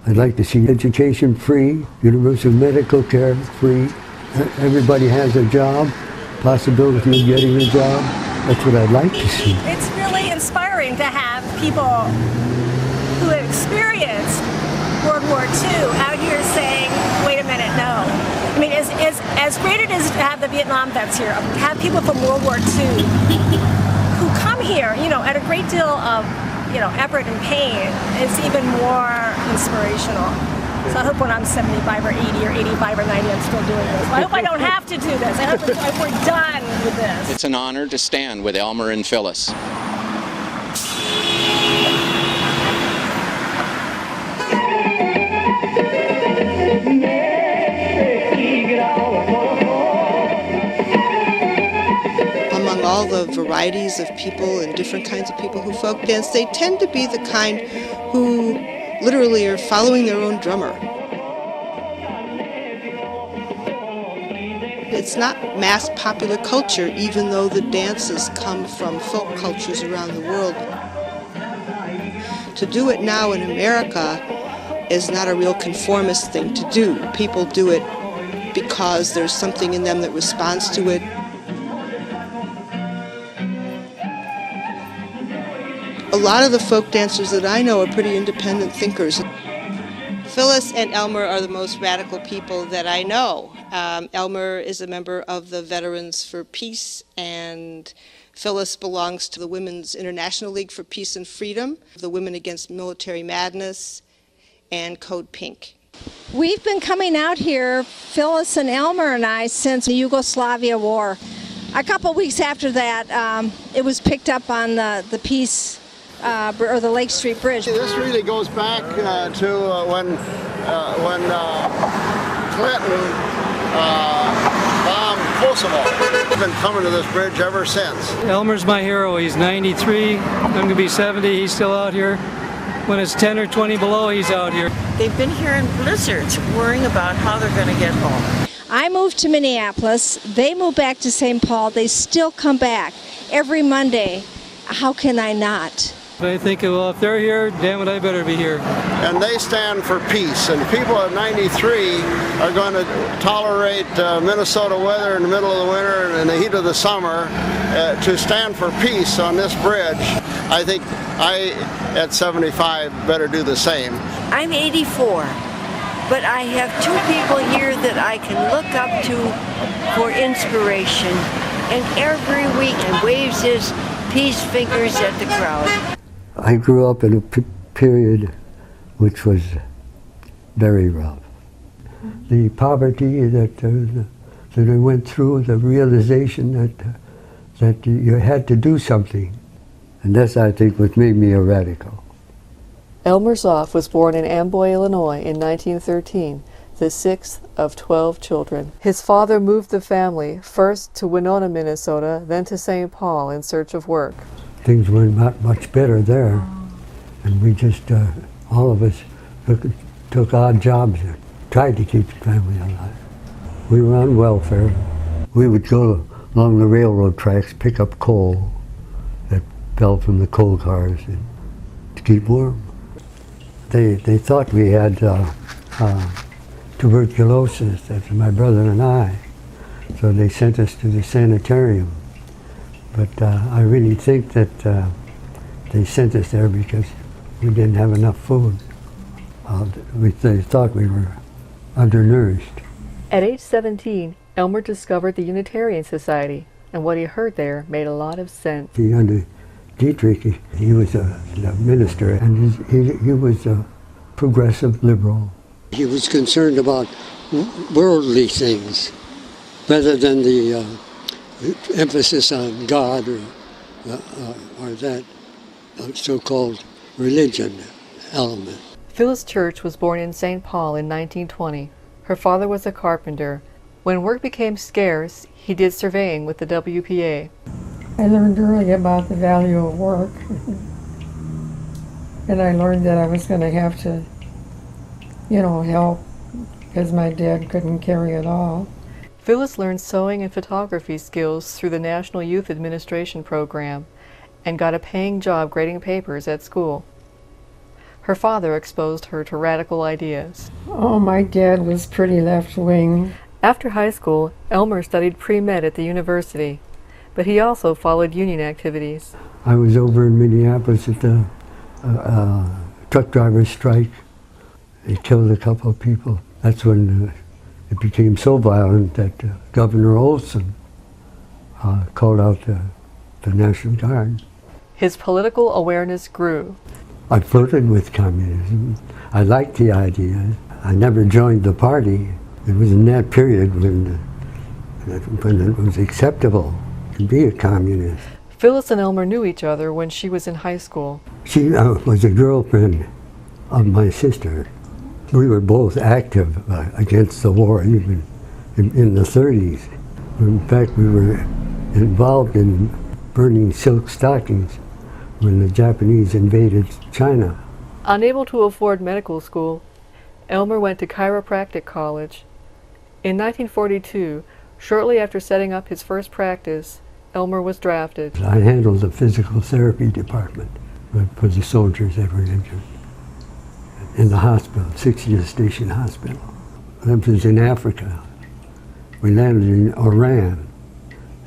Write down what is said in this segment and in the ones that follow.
I'd like to see education free, universal medical care free. Everybody has a job, possibility of getting a job. That's what I'd like to see. It's really inspiring to have people who have experienced World War II out here saying, wait a minute, no. I mean, as great it is to have the Vietnam vets here, to have people from World War II who come here, you know, at a great deal of, you know, effort and pain, it's even more inspirational. So I hope when I'm 75 or 80 or 85 or 90, I'm still doing this. I hope I don't have to do this. I hope we're done with this. It's an honor to stand with Elmer and Phyllis. Among all the varieties of people and different kinds of people who folk dance, they tend to be the kind who literally are following their own drummer. It's not mass popular culture, even though the dances come from folk cultures around the world. To do it now in America is not a real conformist thing to do. People do it because there's something in them that responds to it. A lot of the folk dancers that I know are pretty independent thinkers. Phyllis and Elmer are the most radical people that I know. Elmer is a member of the Veterans for Peace, and Phyllis belongs to the Women's International League for Peace and Freedom, the Women Against Military Madness, and Code Pink. We've been coming out here, Phyllis and Elmer and I, since the Yugoslavia War. A couple weeks after that, it was picked up on the Peace or the Lake Street Bridge. This really goes back to when Clinton bombed Kosovo. I've been coming to this bridge ever since. Elmer's my hero. He's 93. I'm going to be 70. He's still out here. When it's 10 or 20 below, he's out here. They've been here in blizzards, worrying about how they're going to get home. I moved to Minneapolis. They moved back to St. Paul. They still come back every Monday. How can I not? I think, well, if they're here, damn it, I better be here. And they stand for peace. And people at 93 are going to tolerate Minnesota weather in the middle of the winter and in the heat of the summer to stand for peace on this bridge. I think I, at 75, better do the same. I'm 84, but I have two people here that I can look up to for inspiration. And every week he waves his peace fingers at the crowd. I grew up in a period which was very rough. The poverty that I went through, the realization that you had to do something, and that's, I think, what made me a radical. Elmer Zoff was born in Amboy, Illinois in 1913, the sixth of 12 children. His father moved the family first to Winona, Minnesota, then to St. Paul in search of work. Things were not much better there, and we just, all of us, took odd jobs and tried to keep the family alive. We were on welfare. We would go along the railroad tracks, pick up coal that fell from the coal cars and to keep warm. They thought we had tuberculosis, that's my brother and I, so they sent us to the sanitarium. But I really think that they sent us there because we didn't have enough food. They thought we were undernourished. At age 17, Elmer discovered the Unitarian Society, and what he heard there made a lot of sense. Under Dietrich, he was a minister, and he was a progressive liberal. He was concerned about worldly things rather than the emphasis on God or that so-called religion element. Phyllis Church was born in St. Paul in 1920. Her father was a carpenter. When work became scarce, he did surveying with the WPA. I learned early about the value of work, and I learned that I was going to have to, help because my dad couldn't carry it all. Phyllis learned sewing and photography skills through the National Youth Administration Program and got a paying job grading papers at school. Her father exposed her to radical ideas. Oh, my dad was pretty left-wing. After high school, Elmer studied pre-med at the university, but he also followed union activities. I was over in Minneapolis at the truck drivers' strike. They killed a couple of people. That's when it became so violent that Governor Olson called out the National Guard. His political awareness grew. I flirted with communism. I liked the idea. I never joined the party. It was in that period when it was acceptable to be a communist. Phyllis and Elmer knew each other when she was in high school. She was a girlfriend of my sister. We were both active against the war, even in the 30s. In fact, we were involved in burning silk stockings when the Japanese invaded China. Unable to afford medical school, Elmer went to chiropractic college. In 1942, shortly after setting up his first practice, Elmer was drafted. I handled the physical therapy department for the soldiers that were injured in the hospital, 60th Station Hospital. That was in Africa. We landed in Oran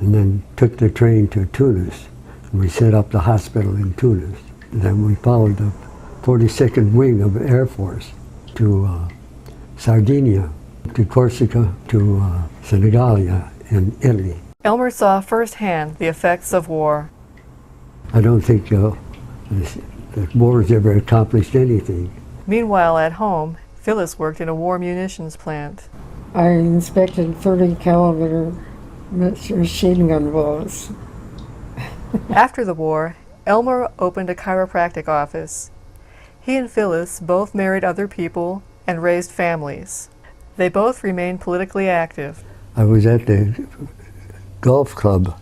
and then took the train to Tunis. And we set up the hospital in Tunis. And then we followed the 42nd Wing of the Air Force to Sardinia, to Corsica, to Senigallia in Italy. Elmer saw firsthand the effects of war. I don't think that war has ever accomplished anything. Meanwhile, at home, Phyllis worked in a war munitions plant. I inspected 30 caliber machine gun bullets. After the war, Elmer opened a chiropractic office. He and Phyllis both married other people and raised families. They both remained politically active. I was at the golf club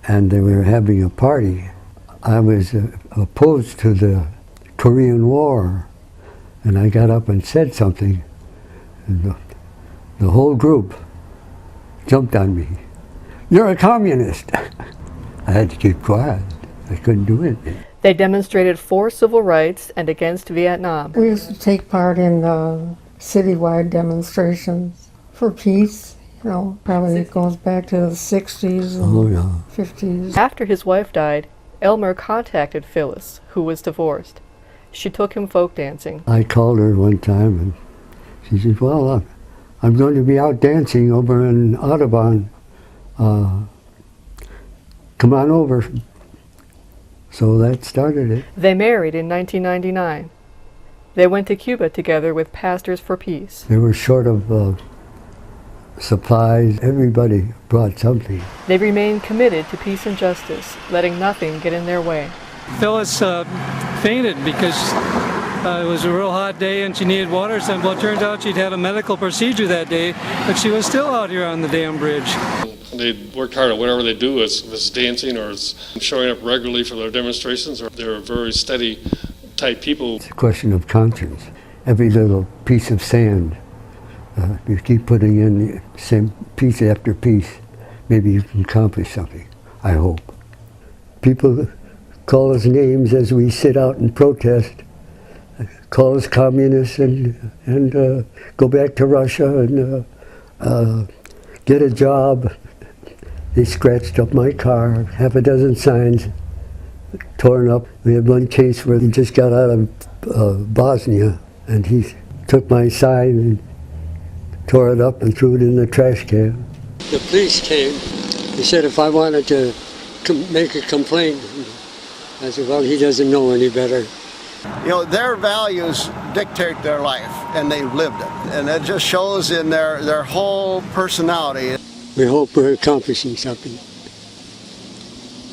and they were having a party. I was opposed to the Korean War, and I got up and said something, and the whole group jumped on me. "You're a communist!" I had to keep quiet. I couldn't do anything. They demonstrated for civil rights and against Vietnam. We used to take part in citywide demonstrations for peace. You know, probably it goes back to the 60s and 50s. After his wife died, Elmer contacted Phyllis, who was divorced. She took him folk dancing. I called her one time and she said, "Well, I'm going to be out dancing over in Audubon. Come on over." So that started it. They married in 1999. They went to Cuba together with Pastors for Peace. They were short of supplies. Everybody brought something. They remained committed to peace and justice, letting nothing get in their way. Phyllis fainted because it was a real hot day and she needed water. Well, it turns out she'd had a medical procedure that day, but she was still out here on the dam bridge. They worked hard at whatever they do, if it's dancing or it's showing up regularly for their demonstrations. Or they're very steady type people. It's a question of conscience. Every little piece of sand, you keep putting in the same piece after piece, maybe you can accomplish something, I hope. People call us names as we sit out and protest, call us communists and go back to Russia and get a job. They scratched up my car, half a dozen signs torn up. We had one case where he just got out of Bosnia and he took my sign and tore it up and threw it in the trash can. The police came. He said if I wanted to make a complaint, I said, well, he doesn't know any better. You know, their values dictate their life, and they've lived it. And it just shows in their whole personality. We hope we're accomplishing something.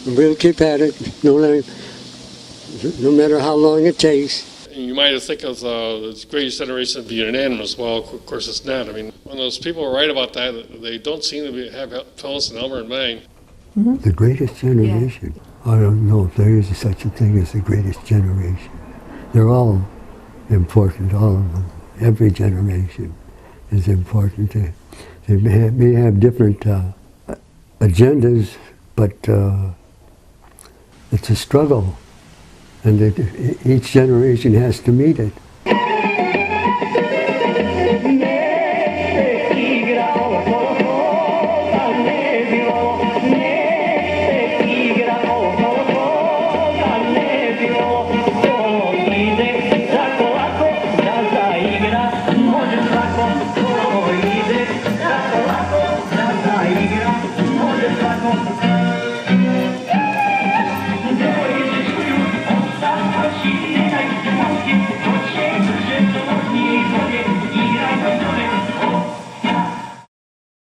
And we'll keep at it, no matter how long it takes. You might think of the greatest generation being unanimous. Well, of course it's not. I mean, when those people write about that, they don't seem to have Phyllis and Elmer in mind. Mm-hmm. The greatest generation. Yeah. I don't know if there is such a thing as the greatest generation. They're all important, all of them. Every generation is important. They may have different agendas, but it's a struggle. and that each generation has to meet it.